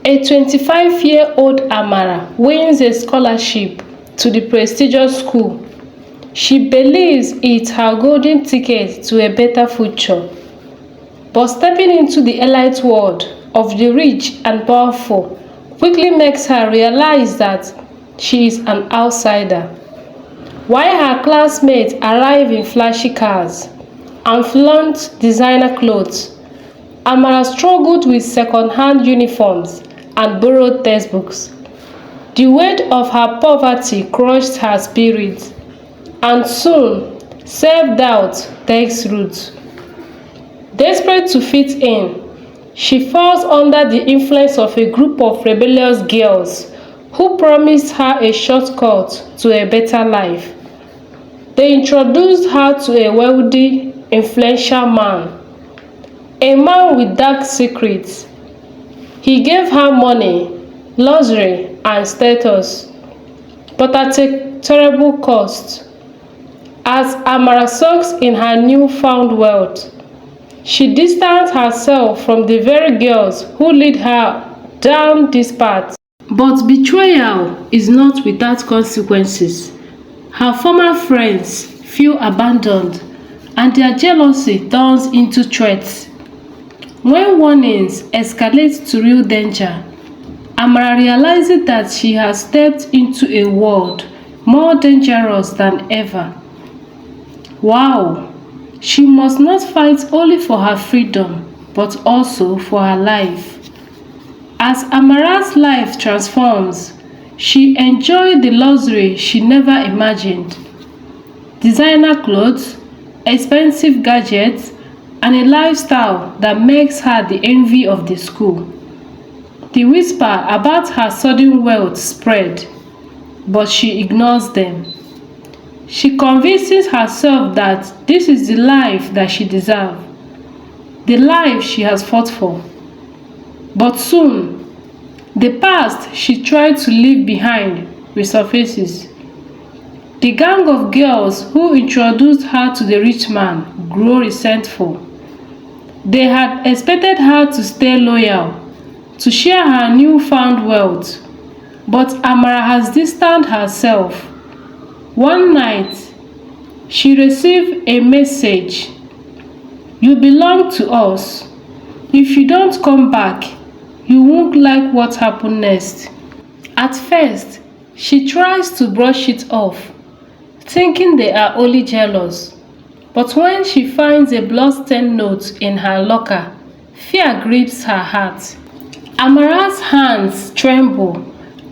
A 25-year-old Amara wins a scholarship to the prestigious school. She believes it's her golden ticket to a better future. But stepping into the elite world of the rich and powerful quickly makes her realize that she is an outsider. While her classmates arrive in flashy cars and flaunt designer clothes, Amara struggled with second-hand uniforms and borrowed textbooks. The weight of her poverty crushed her spirit, and soon self-doubt takes root. Desperate to fit in, she falls under the influence of a group of rebellious girls who promised her a shortcut to a better life. They introduced her to a wealthy, influential man, a man with dark secrets. He gave her money, luxury, and status, but at a terrible cost. As Amara soaks in her newfound wealth, she distanced herself from the very girls who lead her down this path. But betrayal is not without consequences. Her former friends feel abandoned, and their jealousy turns into threats. When warnings escalate to real danger, Amara realizes that she has stepped into a world more dangerous than ever. Wow! She must not fight only for her freedom, but also for her life. As Amara's life transforms, she enjoys the luxury she never imagined. Designer clothes, expensive gadgets, and a lifestyle that makes her the envy of the school. The whisper about her sudden wealth spread, but she ignores them. She convinces herself that this is the life that she deserves, the life she has fought for. But soon, the past she tried to leave behind resurfaces. The gang of girls who introduced her to the rich man grow resentful. They had expected her to stay loyal, to share her newfound wealth, but Amara has distanced herself. One night, she received a message. "You belong to us. If you don't come back, you won't like what happened next." At first, she tries to brush it off, thinking they are only jealous. But when she finds a blood-stained note in her locker, fear grips her heart. Amara's hands tremble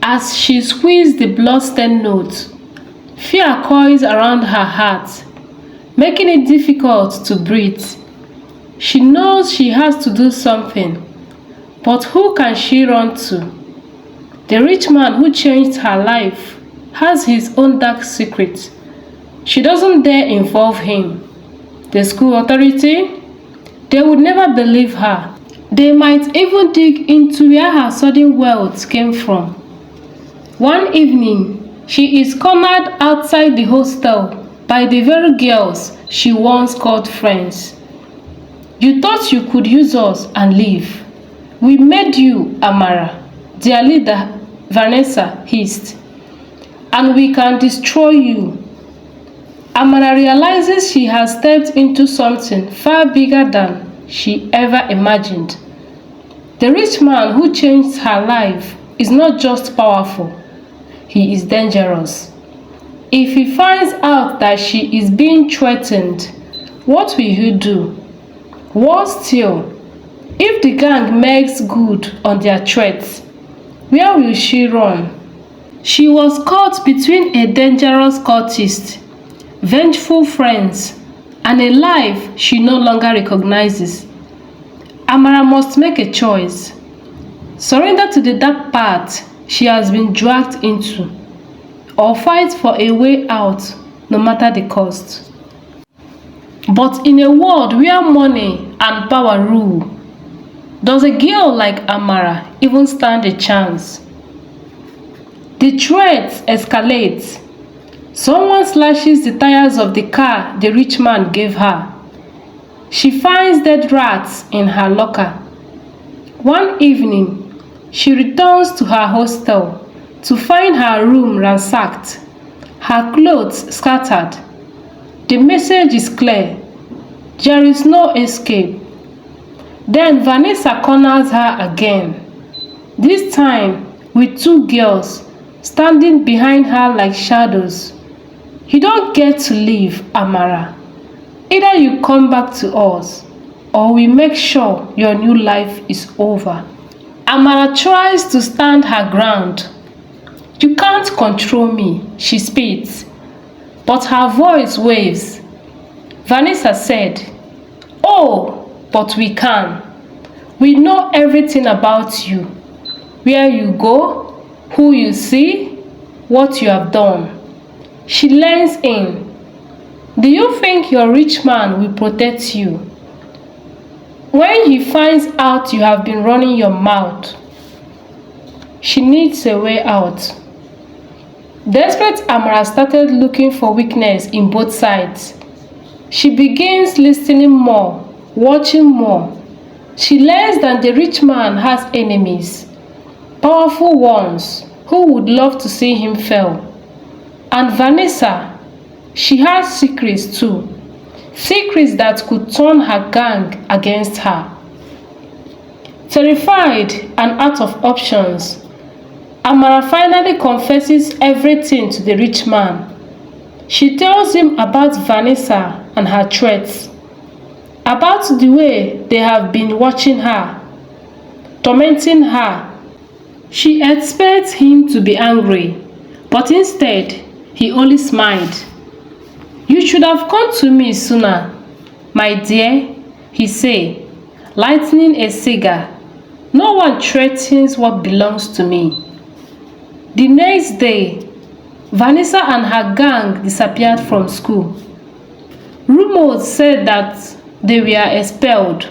as she squeezes the blood-stained note. Fear coils around her heart, making it difficult to breathe. She knows she has to do something, but who can she run to? The rich man who changed her life has his own dark secret. She doesn't dare involve him. The school authority? They would never believe her. They might even dig into where her sudden wealth came from. One evening, she is cornered outside the hostel by the very girls she once called friends. "You thought you could use us and leave. We made you, Amara," their leader, Vanessa, hissed. "And we can destroy you." Amara realizes she has stepped into something far bigger than she ever imagined. The rich man who changed her life is not just powerful, he is dangerous. If he finds out that she is being threatened, what will he do? Worse still, if the gang makes good on their threats, where will she run? She was caught between a dangerous cultist, vengeful friends, and a life she no longer recognizes. Amara must make a choice. Surrender to the dark path she has been dragged into, or fight for a way out no matter the cost. But in a world where money and power rule, does a girl like Amara even stand a chance? The threats escalate. Someone slashes the tires of the car the rich man gave her. She finds dead rats in her locker. One evening, She returns to her hostel to find her room ransacked, her clothes scattered. The message is clear. There is no escape. Then Vanessa corners her again, this time with two girls standing behind her like shadows. You don't get to leave, Amara. Either you come back to us, or we make sure your new life is over. Amara tries to stand her ground. You can't control me, she spits, but her voice waves. Vanessa said, oh, but we can. We know everything about you. Where you go, who you see, what you have done. She leans in. Do you think your rich man will protect you? When he finds out you have been running your mouth, she needs a way out. Desperate, Amara started looking for weakness in both sides. She begins listening more, watching more. She learns that the rich man has enemies, powerful ones who would love to see him fail. And Vanessa, she has secrets too. Secrets that could turn her gang against her. Terrified and out of options, Amara finally confesses everything to the rich man. She tells him about Vanessa and her threats, about the way they have been watching her, tormenting her. She expects him to be angry, but instead, he only smiled. You should have come to me sooner, my dear, he said, lighting a cigar. No one threatens what belongs to me. The next day, Vanessa and her gang disappeared from school. Rumors said that they were expelled.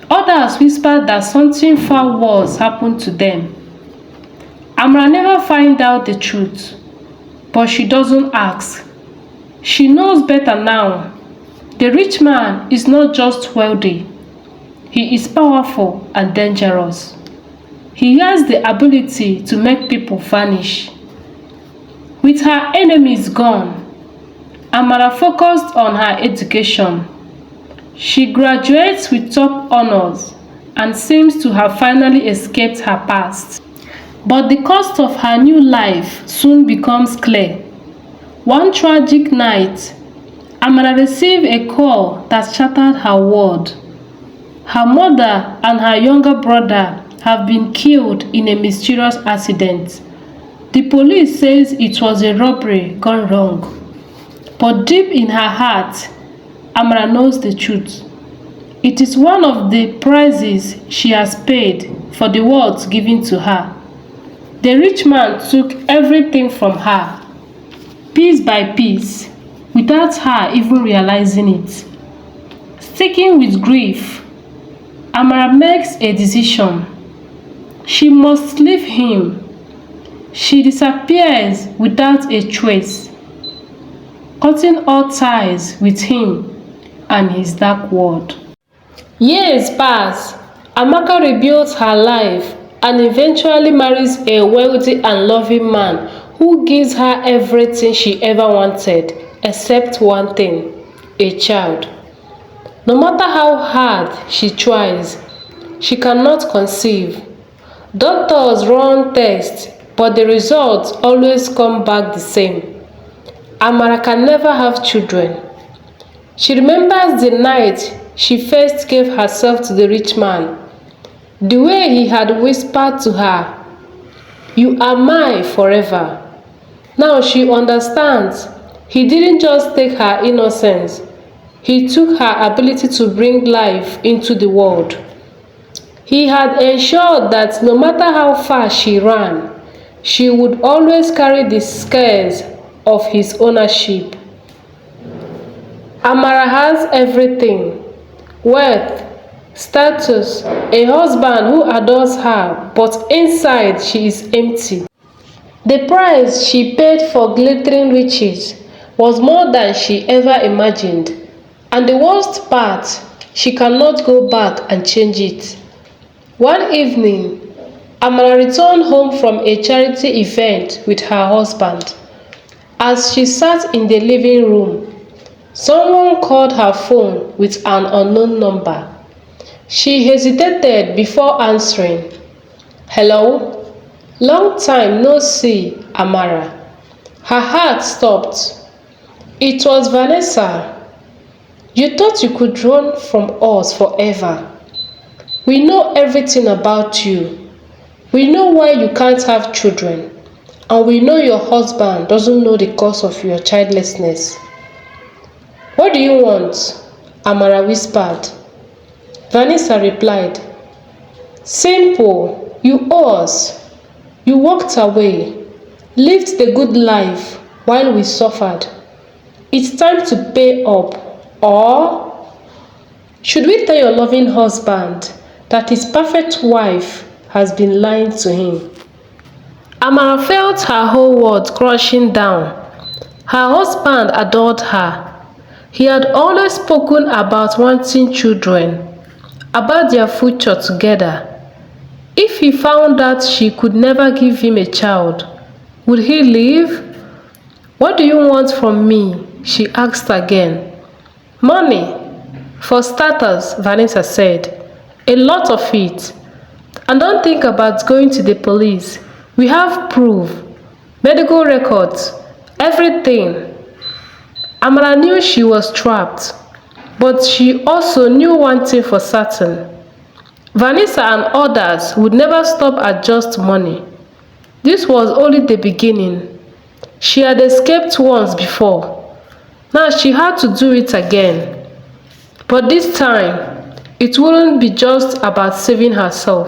Others whispered that something far worse happened to them. Amara never finds out the truth, but she doesn't ask. She knows better now. The rich man is not just wealthy. He is powerful and dangerous. He has the ability to make people vanish. With her enemies gone, Amara focused on her education. She graduates with top honors and seems to have finally escaped her past. But the cost of her new life soon becomes clear. One tragic night, Amara received a call that shattered her world. Her mother and her younger brother have been killed in a mysterious accident. The police says it was a robbery gone wrong. But deep in her heart, Amara knows the truth. It is one of the prices she has paid for the words given to her. The rich man took everything from her, piece by piece, without her even realizing it. Sticking with grief, Amara makes a decision. She must leave him. She disappears without a trace, cutting all ties with him and his dark world. Years pass. Amaka rebuilds her life and eventually marries a wealthy and loving man who gives her everything she ever wanted, except one thing: a child. No matter how hard she tries, she cannot conceive. Doctors run tests, but the results always come back the same. Amara can never have children. She remembers the night she first gave herself to the rich man. The way he had whispered to her, "You are mine forever." Now she understands. He didn't just take her innocence. He took her ability to bring life into the world. He had ensured that no matter how far she ran, she would always carry the scars of his ownership. Amara has everything: wealth, status, a husband who adores her, but inside she is empty. The price she paid for glittering riches was more than she ever imagined, and the worst part, she cannot go back and change it. One evening, Amara returned home from a charity event with her husband. As she sat in the living room, someone called her phone with an unknown number. She hesitated before answering. "Hello? Long time no see, Amara." Her heart stopped. It was Vanessa. "You thought you could run from us forever. We know everything about you. We know why you can't have children, and we know your husband doesn't know the cause of your childlessness." "What do you want?" Amara whispered. Vanessa replied, "Simple. You owe us. You walked away, lived the good life while we suffered. It's time to pay up. Or should we tell your loving husband that his perfect wife has been lying to him?" Amara felt her whole world crushing down. Her husband adored her. He had always spoken about wanting children, about their future together. If he found out she could never give him a child, would he leave? "What do you want from me?" she asked again. "Money. For starters," Vanessa said. "A lot of it. And don't think about going to the police. We have proof, medical records, everything." Amara knew she was trapped, but she also knew one thing for certain. Vanessa and others would never stop at just money. This was only the beginning. She had escaped once before. Now she had to do it again. But this time, it wouldn't be just about saving herself.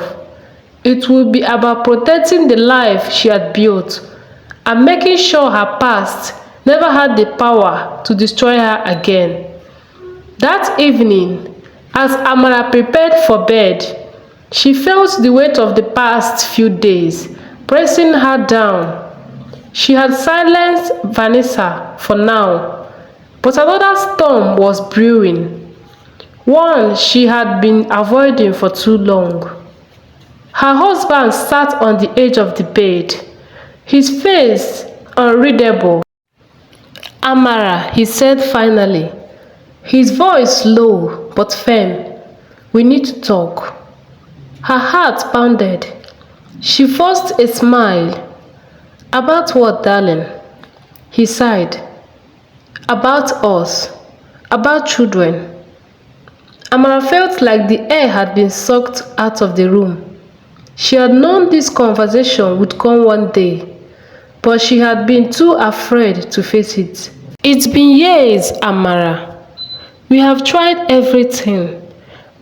It would be about protecting the life she had built and making sure her past never had the power to destroy her again. That evening, as Amara prepared for bed, she felt the weight of the past few days pressing her down. She had silenced Vanessa for now, but another storm was brewing, one she had been avoiding for too long. Her husband sat on the edge of the bed, his face unreadable. "Amara," he said finally, his voice low but firm, "we need to talk." Her heart pounded. She forced a smile. "About what, darling?" He sighed. "About us. About children." Amara felt like the air had been sucked out of the room. She had known this conversation would come one day, but she had been too afraid to face it. "It's been years, Amara. We have tried everything,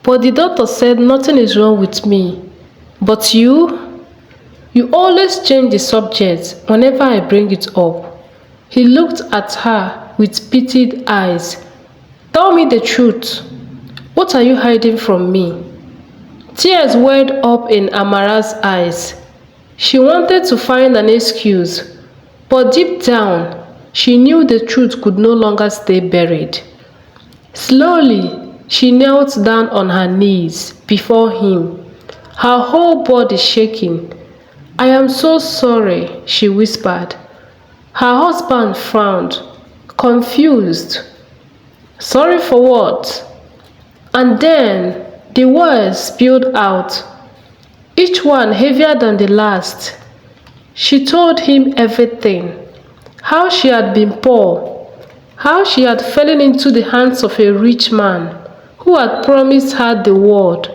but the doctor said nothing is wrong with me. But you always change the subject whenever I bring it up." He looked at her with pitied eyes. "Tell me the truth. What are you hiding from me?" Tears welled up in Amara's eyes. She wanted to find an excuse, but deep down, she knew the truth could no longer stay buried. Slowly, she knelt down on her knees before him, her whole body shaking. "I am so sorry," she whispered. Her husband frowned, confused. "Sorry for what?" And then the words spilled out, each one heavier than the last. She told him everything, how she had been poor, how she had fallen into the hands of a rich man who had promised her the world.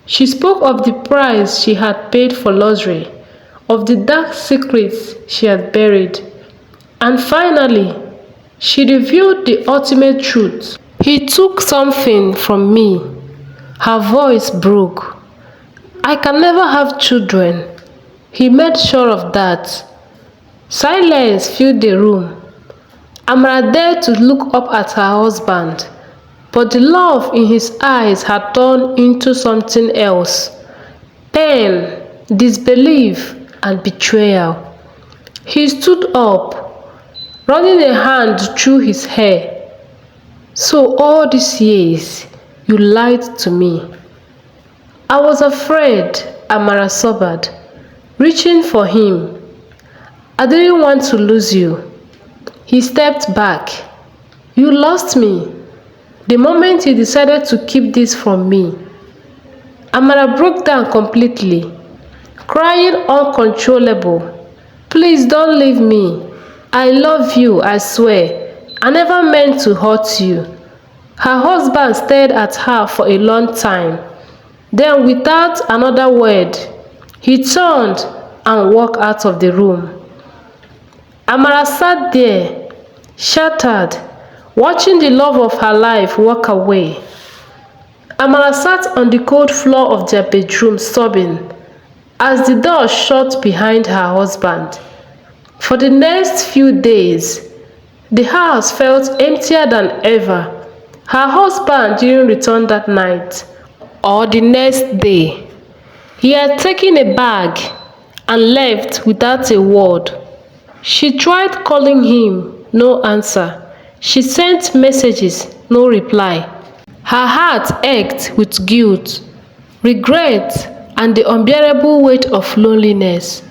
She spoke of the price she had paid for luxury, of the dark secrets she had buried. And finally, she revealed the ultimate truth. "He took something from me." Her voice broke. "I can never have children. He made sure of that." Silence filled the room. Amara dared to look up at her husband, but the love in his eyes had turned into something else: pain, disbelief, and betrayal. He stood up, running a hand through his hair. "So all these years, you lied to me." "I was afraid," Amara sobbed, reaching for him. "I didn't want to lose you." He stepped back. "You lost me the moment you decided to keep this from me." Amara broke down completely, crying uncontrollable. "Please don't leave me. I love you, I swear. I never meant to hurt you." Her husband stared at her for a long time. Then, without another word, he turned and walked out of the room. Amara sat there, shattered, watching the love of her life walk away. Amara sat on the cold floor of their bedroom sobbing as the door shut behind her husband. For the next few days, the house felt emptier than ever. Her husband didn't return that night or the next day. He had taken a bag and left without a word. She tried calling him, no answer. She sent messages, no reply. Her heart ached with guilt, regret, and the unbearable weight of loneliness.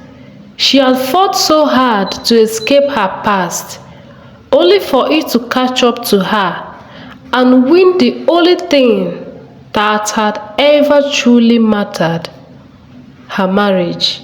She had fought so hard to escape her past, only for it to catch up to her and win the only thing that had ever truly mattered: her marriage.